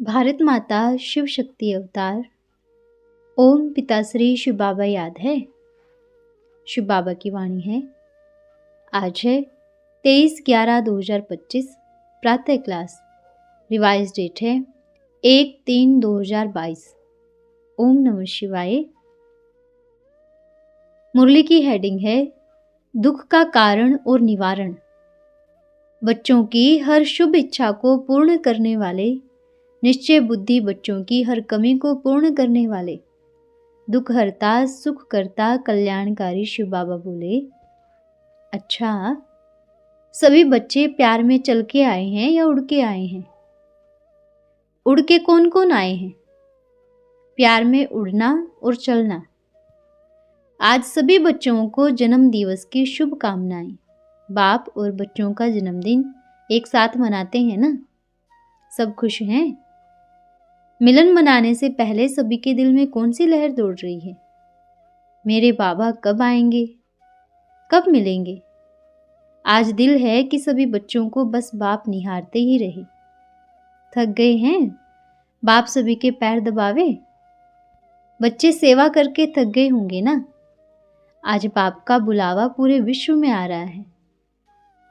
भारत माता शिव शक्ति अवतार। ओम पिताश्री शिव बाबा याद है। शिव बाबा की वाणी है। आज है 23/11/2025 प्रातः क्लास। रिवाइज डेट है 1/3/2022। ओम नमः शिवाय। मुरली की हेडिंग है दुख का कारण और निवारण। बच्चों की हर शुभ इच्छा को पूर्ण करने वाले, निश्चय बुद्धि बच्चों की हर कमी को पूर्ण करने वाले, दुख हरता सुख करता कल्याणकारी शिव बाबा बोले, अच्छा सभी बच्चे प्यार में चल के आए हैं या उड़ के आए हैं? उड़ के कौन कौन आए हैं? प्यार में उड़ना और चलना। आज सभी बच्चों को जन्म दिवस की शुभकामनाएं। बाप और बच्चों का जन्मदिन एक साथ मनाते हैं ना? सब खुश हैं? मिलन मनाने से पहले सभी के दिल में कौन सी लहर दौड़ रही है? मेरे बाबा कब आएंगे, कब मिलेंगे? आज दिल है कि सभी बच्चों को बस बाप निहारते ही रहे। थक गए हैं? बाप सभी के पैर दबावे। बच्चे सेवा करके थक गए होंगे ना? आज बाप का बुलावा पूरे विश्व में आ रहा है।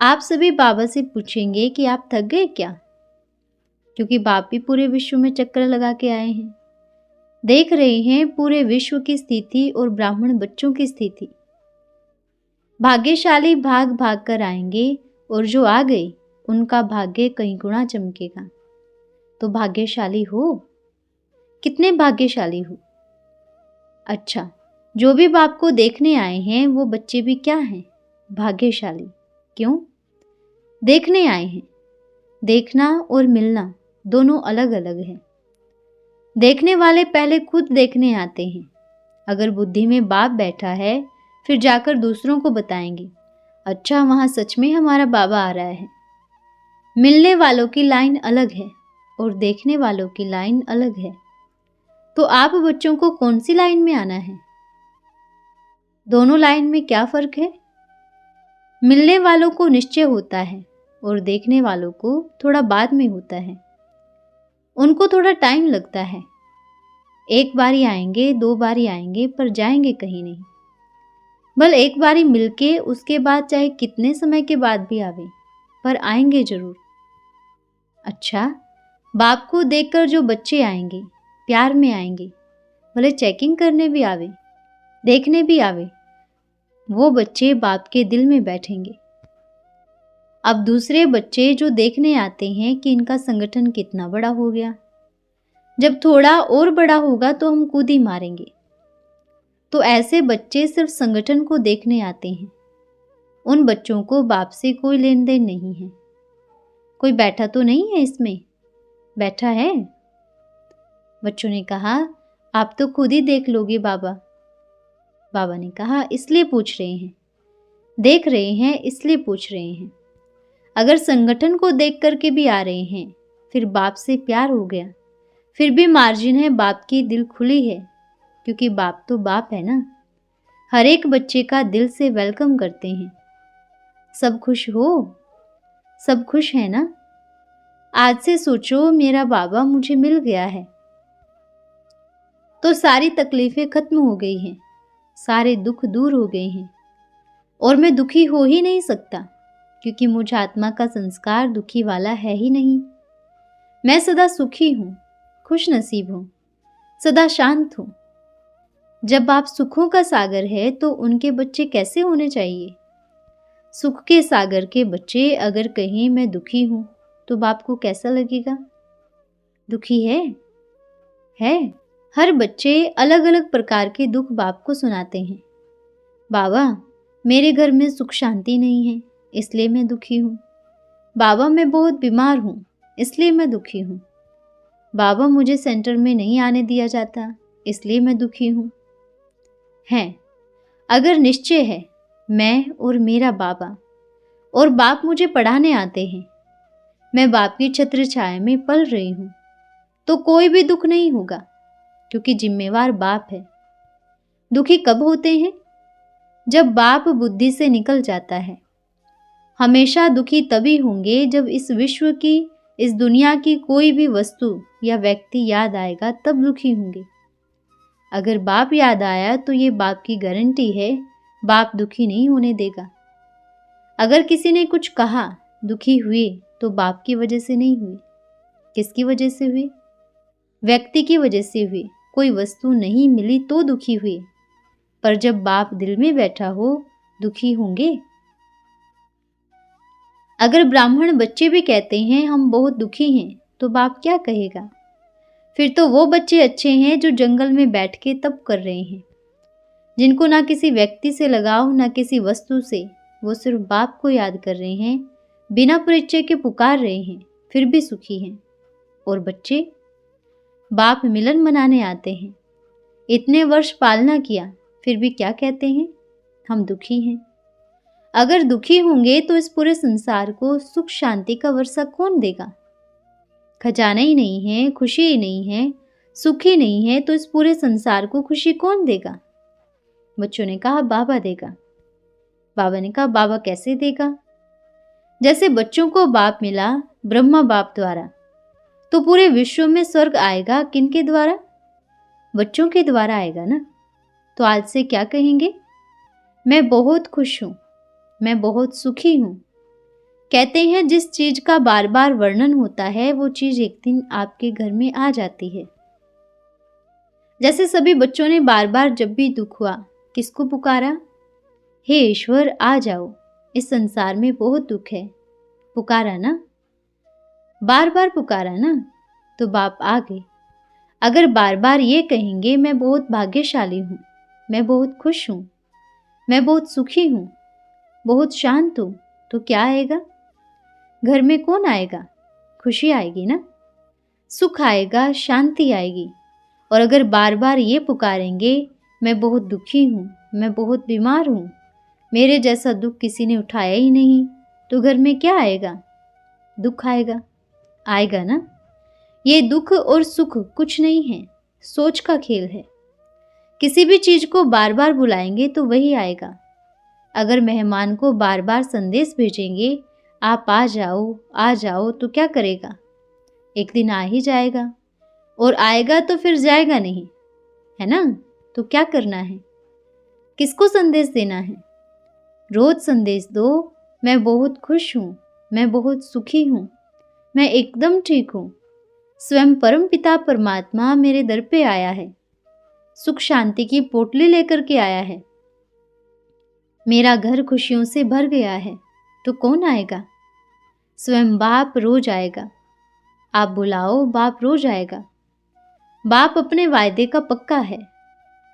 आप सभी बाबा से पूछेंगे कि आप थक गए क्या? क्योंकि बाप भी पूरे विश्व में चक्कर लगा के आए हैं, देख रहे हैं पूरे विश्व की स्थिति और ब्राह्मण बच्चों की स्थिति। भाग्यशाली भाग भाग कर आएंगे और जो आ गए उनका भाग्य कई गुना चमकेगा। तो भाग्यशाली हो? कितने भाग्यशाली हो? अच्छा, जो भी बाप को देखने आए हैं वो बच्चे भी क्या हैं? भाग्यशाली। क्यों? देखने आए हैं। देखना और मिलना दोनों अलग अलग हैं। देखने वाले पहले खुद देखने आते हैं। अगर बुद्धि में बाप बैठा है फिर जाकर दूसरों को बताएंगे, अच्छा वहाँ सच में हमारा बाबा आ रहा है। मिलने वालों की लाइन अलग है और देखने वालों की लाइन अलग है। तो आप बच्चों को कौन सी लाइन में आना है? दोनों लाइन में क्या फर्क है? मिलने वालों को निश्चय होता है और देखने वालों को थोड़ा बाद में होता है। उनको थोड़ा टाइम लगता है। एक बारी आएंगे, दो बारी आएंगे, पर जाएंगे कहीं नहीं। बल एक बारी मिलके उसके बाद चाहे कितने समय के बाद भी आवे, पर आएंगे जरूर। अच्छा, बाप को देखकर जो बच्चे आएंगे, प्यार में आएंगे, भले चेकिंग करने भी आवे, देखने भी आवे, वो बच्चे बाप के दिल में बैठेंगे। अब दूसरे बच्चे जो देखने आते हैं कि इनका संगठन कितना बड़ा हो गया, जब थोड़ा और बड़ा होगा तो हम कूद ही मारेंगे। तो ऐसे बच्चे सिर्फ संगठन को देखने आते हैं। उन बच्चों को बाप से कोई लेन देन नहीं है। कोई बैठा तो नहीं है इसमें? बैठा है? बच्चों ने कहा, आप तो खुद ही देख लोगे बाबा। बाबा ने कहा, इसलिए पूछ रहे हैं, देख रहे हैं इसलिए पूछ रहे हैं। अगर संगठन को देख करके भी आ रहे हैं, फिर बाप से प्यार हो गया, फिर भी मार्जिन है, बाप की दिल खुली है, क्योंकि बाप तो बाप है ना। हर एक बच्चे का दिल से वेलकम करते हैं। सब खुश हो? सब खुश है ना? आज से सोचो, मेरा बाबा मुझे मिल गया है तो सारी तकलीफें खत्म हो गई हैं, सारे दुख दूर हो गए हैं और मैं दुखी हो ही नहीं सकता, क्योंकि मुझ आत्मा का संस्कार दुखी वाला है ही नहीं। मैं सदा सुखी हूँ, खुश नसीब हूँ, सदा शांत हूँ। जब बाप सुखों का सागर है तो उनके बच्चे कैसे होने चाहिए? सुख के सागर के बच्चे अगर कहें मैं दुखी हूँ तो बाप को कैसा लगेगा? दुखी है? हर बच्चे अलग अलग प्रकार के दुख बाप को सुनाते हैं। बाबा, मेरे घर में सुख शांति नहीं है, इसलिए मैं दुखी हूँ। बाबा, मैं बहुत बीमार हूँ, इसलिए मैं दुखी हूँ। बाबा, मुझे सेंटर में नहीं आने दिया जाता, इसलिए मैं दुखी हूँ। हैं, अगर निश्चय है मैं और मेरा बाबा, और बाप मुझे पढ़ाने आते हैं, मैं बाप की छत्र छाया में पल रही हूँ, तो कोई भी दुख नहीं होगा, क्योंकि जिम्मेवार बाप है। दुखी कब होते हैं? जब बाप बुद्धि से निकल जाता है। हमेशा दुखी तभी होंगे जब इस विश्व की इस दुनिया की कोई भी वस्तु या व्यक्ति याद आएगा तब दुखी होंगे। अगर बाप याद आया तो ये बाप की गारंटी है, बाप दुखी नहीं होने देगा। अगर किसी ने कुछ कहा, दुखी हुए तो बाप की वजह से नहीं हुए। किसकी वजह से हुए? व्यक्ति की वजह से हुए। कोई वस्तु नहीं मिली तो दुखी हुए, पर जब बाप दिल में बैठा हो, दुखी होंगे? अगर ब्राह्मण बच्चे भी कहते हैं हम बहुत दुखी हैं, तो बाप क्या कहेगा? फिर तो वो बच्चे अच्छे हैं जो जंगल में बैठ के तप कर रहे हैं, जिनको ना किसी व्यक्ति से लगाव ना किसी वस्तु से, वो सिर्फ बाप को याद कर रहे हैं, बिना परिचय के पुकार रहे हैं, फिर भी सुखी हैं। और बच्चे बाप मिलन मनाने आते हैं, इतने वर्ष पालना किया, फिर भी क्या कहते हैं? हम दुखी हैं। अगर दुखी होंगे तो इस पूरे संसार को सुख शांति का वर्षा कौन देगा? खजाना ही नहीं है, खुशी ही नहीं है, सुख ही नहीं है, तो इस पूरे संसार को खुशी कौन देगा? बच्चों ने कहा बाबा देगा। बाबा ने कहा बाबा कैसे देगा? जैसे बच्चों को बाप मिला ब्रह्मा बाप द्वारा, तो पूरे विश्व में स्वर्ग आएगा किनके द्वारा? बच्चों के द्वारा आएगा ना। तो आज से क्या कहेंगे? मैं बहुत खुश हूँ, मैं बहुत सुखी हूँ। कहते हैं जिस चीज का बार बार वर्णन होता है वो चीज एक दिन आपके घर में आ जाती है। जैसे सभी बच्चों ने बार बार जब भी दुख हुआ किसको पुकारा? हे ईश्वर आ जाओ, इस संसार में बहुत दुख है। पुकारा ना, बार बार पुकारा ना, तो बाप आ गए। अगर बार बार ये कहेंगे मैं बहुत भाग्यशाली हूँ, मैं बहुत खुश हूँ, मैं बहुत सुखी हूँ, बहुत शांत हूँ, तो क्या आएगा? घर में कौन आएगा? खुशी आएगी ना, सुख आएगा, शांति आएगी। और अगर बार बार ये पुकारेंगे मैं बहुत दुखी हूँ, मैं बहुत बीमार हूँ, मेरे जैसा दुख किसी ने उठाया ही नहीं, तो घर में क्या आएगा? दुख आएगा। आएगा ना। ये दुख और सुख कुछ नहीं है, सोच का खेल है। किसी भी चीज को बार बार बुलाएंगे तो वही आएगा। अगर मेहमान को बार बार संदेश भेजेंगे आप आ जाओ, तो क्या करेगा? एक दिन आ ही जाएगा, और आएगा तो फिर जाएगा नहीं, है ना? तो क्या करना है? किसको संदेश देना है? रोज संदेश दो, मैं बहुत खुश हूँ, मैं बहुत सुखी हूँ, मैं एकदम ठीक हूँ। स्वयं परम पिता परमात्मा मेरे दर पे आया है, सुख शांति की पोटली लेकर के आया है, मेरा घर खुशियों से भर गया है। तो कौन आएगा? स्वयं बाप रोज आएगा। आप बुलाओ, बाप रोज आएगा। बाप अपने वायदे का पक्का है,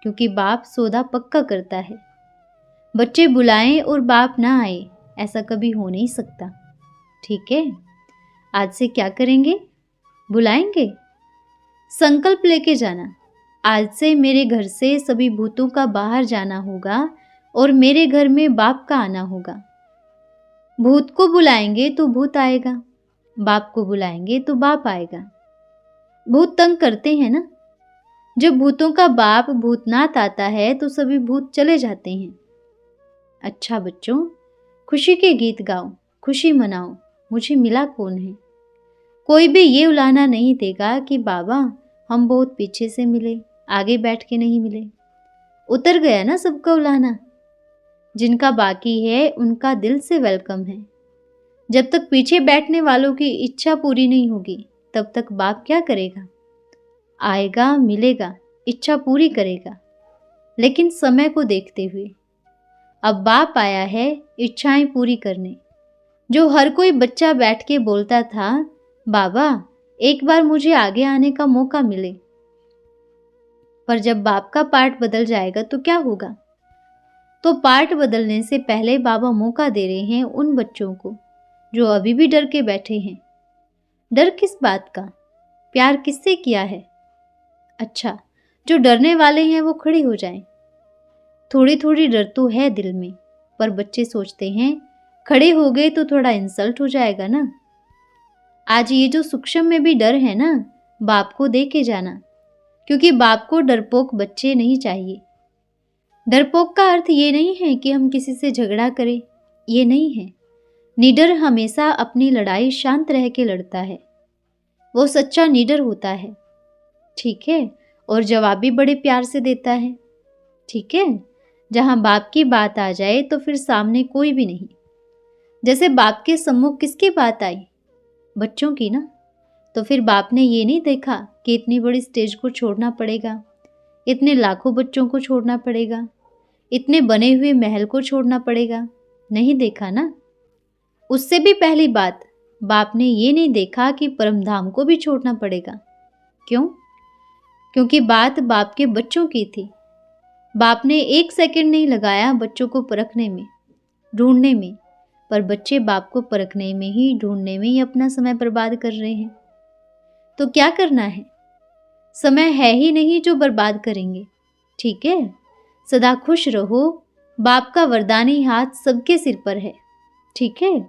क्योंकि बाप सौदा पक्का करता है। बच्चे बुलाएं और बाप ना आए, ऐसा कभी हो नहीं सकता। ठीक है, आज से क्या करेंगे? बुलाएंगे। संकल्प लेके जाना, आज से मेरे घर से सभी भूतों का बाहर जाना होगा और मेरे घर में बाप का आना होगा। भूत को बुलाएंगे तो भूत आएगा, बाप को बुलाएंगे तो बाप आएगा। भूत तंग करते हैं ना। जब भूतों का बाप भूतनाथ आता है तो सभी भूत चले जाते हैं। अच्छा बच्चों, खुशी के गीत गाओ, खुशी मनाओ। मुझे मिला कौन है? कोई भी ये उलाहना नहीं देगा कि बाबा हम बहुत पीछे से मिले, आगे बैठ के नहीं मिले। उतर गया ना सबका उलाहना। जिनका बाकी है उनका दिल से वेलकम है। जब तक पीछे बैठने वालों की इच्छा पूरी नहीं होगी तब तक बाप क्या करेगा? आएगा, मिलेगा, इच्छा पूरी करेगा, लेकिन समय को देखते हुए। अब बाप आया है इच्छाएं पूरी करने। जो हर कोई बच्चा बैठ के बोलता था बाबा एक बार मुझे आगे आने का मौका मिले, पर जब बाप का पार्ट बदल जाएगा तो क्या होगा? तो पार्ट बदलने से पहले बाबा मौका दे रहे हैं उन बच्चों को जो अभी भी डर के बैठे हैं। डर किस बात का? प्यार किससे किया है? अच्छा, जो डरने वाले हैं वो खड़े हो जाएं। थोड़ी थोड़ी डर तो है दिल में, पर बच्चे सोचते हैं खड़े हो गए तो थोड़ा इंसल्ट हो जाएगा ना। आज ये जो सूक्ष्म में भी डर है ना, बाप को दे के जाना, क्योंकि बाप को डरपोक बच्चे नहीं चाहिए। डरपोक का अर्थ ये नहीं है कि हम किसी से झगड़ा करें, ये नहीं है। निडर हमेशा अपनी लड़ाई शांत रह के लड़ता है, वो सच्चा निडर होता है, ठीक है, और जवाब भी बड़े प्यार से देता है, ठीक है। जहाँ बाप की बात आ जाए तो फिर सामने कोई भी नहीं। जैसे बाप के सम्मुख किसकी बात आई? बच्चों की ना। तो फिर बाप ने ये नहीं देखा कि इतनी बड़ी स्टेज को छोड़ना पड़ेगा, इतने लाखों बच्चों को छोड़ना पड़ेगा, इतने बने हुए महल को छोड़ना पड़ेगा, नहीं देखा ना। उससे भी पहली बात, बाप ने ये नहीं देखा कि परमधाम को भी छोड़ना पड़ेगा। क्यों? क्योंकि बात बाप के बच्चों की थी। बाप ने 1 सेकंड नहीं लगाया बच्चों को परखने में, ढूंढने में, पर बच्चे बाप को परखने में ही, ढूंढने में ही अपना समय बर्बाद कर रहे हैं। तो क्या करना है? समय है ही नहीं जो बर्बाद करेंगे, ठीक है। सदा खुश रहो, बाप का वरदानी हाथ सबके सिर पर है, ठीक है।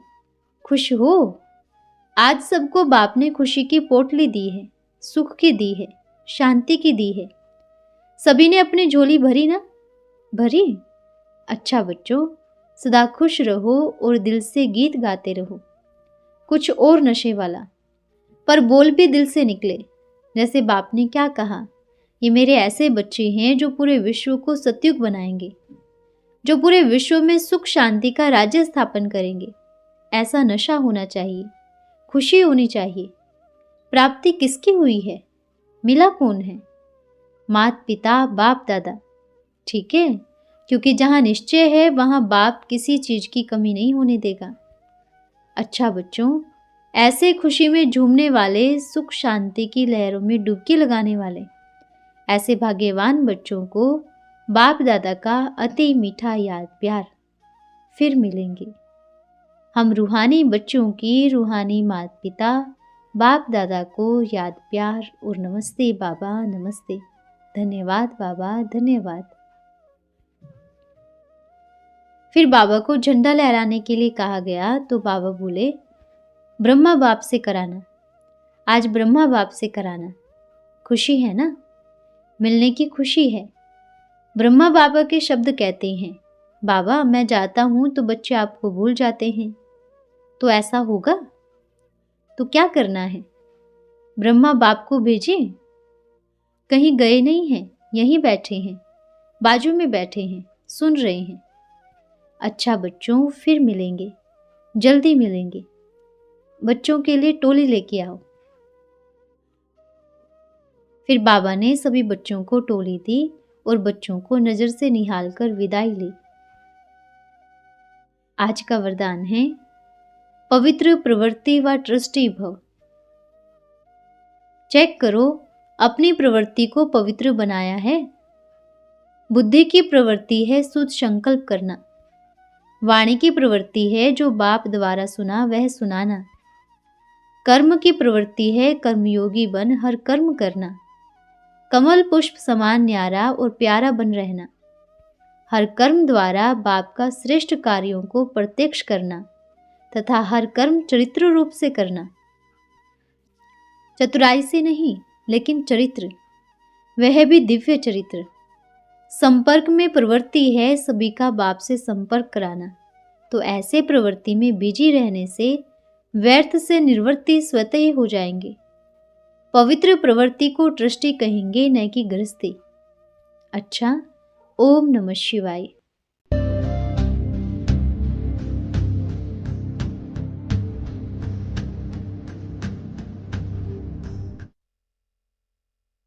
खुश हो। आज सबको बाप ने खुशी की पोटली दी है, सुख की दी है, शांति की दी है। सभी ने अपनी झोली भरी ना? भरी? अच्छा बच्चों, सदा खुश रहो और दिल से गीत गाते रहो, कुछ और नशे वाला, पर बोल भी दिल से निकले। जैसे बाप ने क्या कहा, ये मेरे ऐसे बच्चे हैं जो पूरे विश्व को सतयुग बनाएंगे, जो पूरे विश्व में सुख शांति का राज्य स्थापन करेंगे। ऐसा नशा होना चाहिए, खुशी होनी चाहिए। प्राप्ति किसकी हुई है? मिला कौन है? माता पिता बाप दादा, ठीक है। क्योंकि जहाँ निश्चय है वहाँ बाप किसी चीज की कमी नहीं होने देगा। अच्छा बच्चों, ऐसे खुशी में झूमने वाले, सुख शांति की लहरों में डुबकी लगाने वाले, ऐसे भाग्यवान बच्चों को बाप दादा का अति मीठा याद प्यार। फिर मिलेंगे हम रूहानी बच्चों की रूहानी माता पिता बाप दादा को याद प्यार और नमस्ते बाबा, नमस्ते। धन्यवाद बाबा, धन्यवाद। फिर बाबा को झंडा लहराने के लिए कहा गया तो बाबा बोले, ब्रह्मा बाप से कराना, आज ब्रह्मा बाप से कराना। खुशी है ना? मिलने की खुशी है। ब्रह्मा बाबा के शब्द कहते हैं, बाबा मैं जाता हूं तो बच्चे आपको भूल जाते हैं। तो ऐसा होगा तो क्या करना है? ब्रह्मा बाप को भेजे? कहीं गए नहीं हैं, यहीं बैठे हैं, बाजू में बैठे हैं, सुन रहे हैं। अच्छा बच्चों, फिर मिलेंगे, जल्दी मिलेंगे। बच्चों के लिए टोली लेके आओ। फिर बाबा ने सभी बच्चों को टोली दी और बच्चों को नजर से निहाल कर विदाई ली। आज का वरदान है, पवित्र प्रवृत्ति व ट्रस्टी भव। चेक करो, अपनी प्रवृत्ति को पवित्र बनाया है। बुद्धि की प्रवृत्ति है शुद्ध संकल्प करना। वाणी की प्रवृत्ति है जो बाप द्वारा सुना वह सुनाना। कर्म की प्रवृत्ति है कर्मयोगी बन हर कर्म करना। कमल पुष्प समान न्यारा और प्यारा बन रहना। हर कर्म द्वारा बाप का श्रेष्ठ कार्यों को प्रत्यक्ष करना तथा हर कर्म चरित्र रूप से करना। चतुराई से नहीं, लेकिन चरित्र, वह भी दिव्य चरित्र। संपर्क में प्रवृत्ति है सभी का बाप से संपर्क कराना। तो ऐसे प्रवृत्ति में बिजी रहने से व्यर्थ से निवृत्ति स्वतः ही हो जाएंगे। पवित्र प्रवृत्ति को दृष्टि कहेंगे, न कि गृहस्थी। अच्छा, ओम नमः शिवाय।